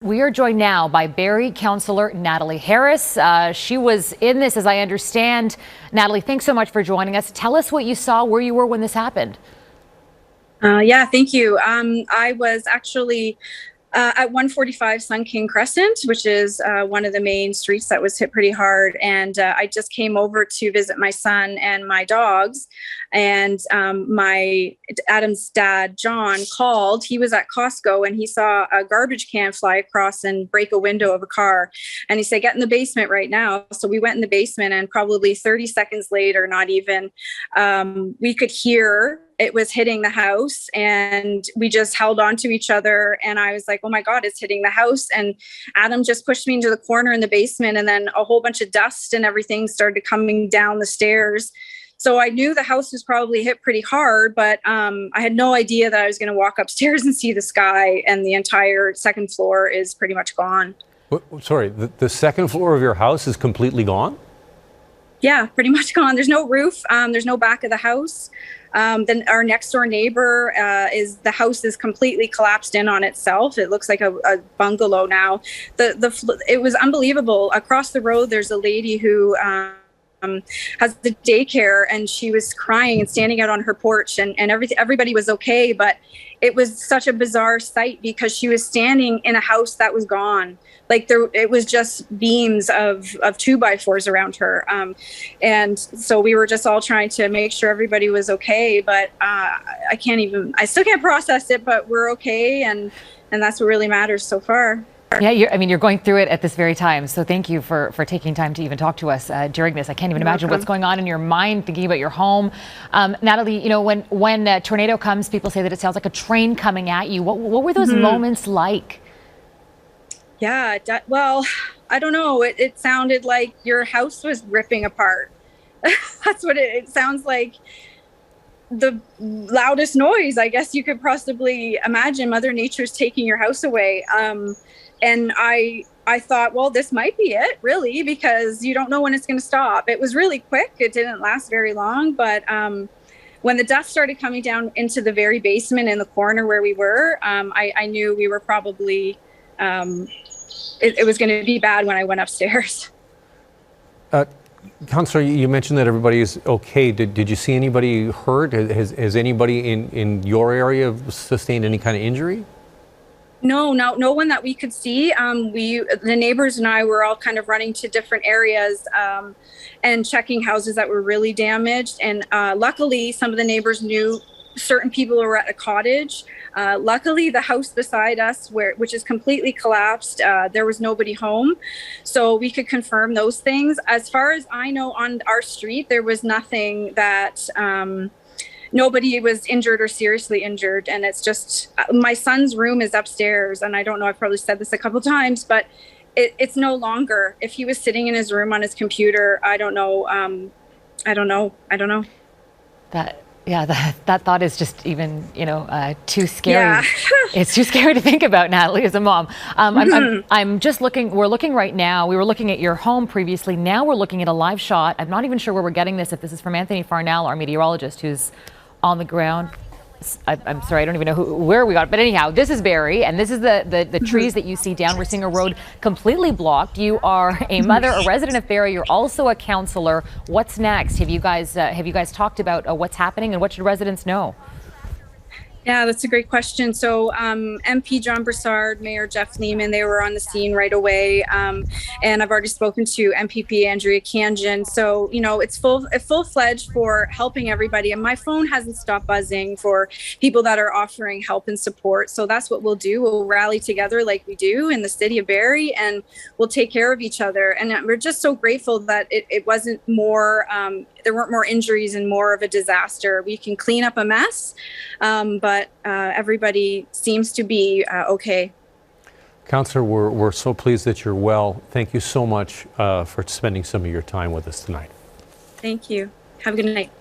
We are joined now by Barrie councillor Natalie Harris. She was in this, as I understand. Natalie, thanks so much for joining us. Tell us what you saw, where you were when this happened. Yeah, thank you. I was actually at 145 Sun King Crescent, which is one of the main streets that was hit pretty hard. And I just came over to visit my son and my dogs. And my Adam's dad, John, called. He was at Costco and he saw a garbage can fly across and break a window of a car. And he said, "Get in the basement right now." So we went in the basement, and probably 30 seconds later, not even, we could hear it was hitting the house, and we just held on to each other. And I was like, "Oh my God, it's hitting the house." And Adam just pushed me into the corner in the basement, and then a whole bunch of dust and everything started coming down the stairs. So I knew the house was probably hit pretty hard, but I had no idea that I was going to walk upstairs and see the sky, and the entire second floor is pretty much gone. Sorry, the second floor of your house is completely gone? Yeah, pretty much gone. There's no roof. There's no back of the house. Then our next door neighbor the house is completely collapsed in on itself. It looks like a bungalow now. It was unbelievable. Across the road, there's a lady who has the daycare, and she was crying and standing out on her porch, and everybody was okay, but it was such a bizarre sight because she was standing in a house that was gone. Like it was just beams of 2x4s around her. And so we were just all trying to make sure everybody was okay, but I still can't process it, but we're okay. And that's what really matters so far. Yeah, you're going through it at this very time. So thank you for taking time to even talk to us during this. I can't even imagine what's going on in your mind, thinking about your home. Natalie, when a tornado comes, people say that it sounds like a train coming at you. What were those moments like? Yeah, well, I don't know. It sounded like your house was ripping apart. That's what it sounds like. The loudest noise, I guess you could possibly imagine. Mother Nature's taking your house away. And I thought, well, this might be it, really, because you don't know when it's going to stop. It was really quick. It didn't last very long. But when the dust started coming down into the very basement in the corner where we were, I knew we were probably, it was going to be bad when I went upstairs. Councillor, you mentioned that everybody is okay. Did you see anybody hurt? Has anybody in your area sustained any kind of injury? No one that we could see. The neighbors and I were all kind of running to different areas and checking houses that were really damaged. And luckily, some of the neighbors knew certain people were at a cottage. Luckily, the house beside us, which is completely collapsed, there was nobody home. So we could confirm those things. As far as I know, on our street, there was nothing that... nobody was injured or seriously injured. And it's just, my son's room is upstairs. And I don't know, I've probably said this a couple times, but it's no longer. If he was sitting in his room on his computer, I don't know. I don't know. That thought is just even, too scary. Yeah. It's too scary to think about, Natalie, as a mom. I'm just looking, we're looking right now. We were looking at your home previously. Now we're looking at a live shot. I'm not even sure where we're getting this, if this is from Anthony Farnell, our meteorologist, who's on the ground. I'm sorry, I don't even know where we got it. But anyhow, this is Barrie, and this is the trees that you see down. We're seeing a road completely blocked. You are a mother, a resident of Barrie. You're also a councillor. What's next? Have you guys talked about what's happening, and what should residents know? Yeah, that's a great question. So MP John Broussard, Mayor Jeff Lehman, they were on the scene right away. And I've already spoken to MPP Andrea Kanjan. So, it's full-fledged for helping everybody. And my phone hasn't stopped buzzing for people that are offering help and support. So that's what we'll do. We'll rally together like we do in the city of Barrie, and we'll take care of each other. And we're just so grateful that it wasn't more, there weren't more injuries and more of a disaster. We can clean up a mess, but everybody seems to be okay. Councillor, we're so pleased that you're well. Thank you so much for spending some of your time with us tonight. Thank you. Have a good night.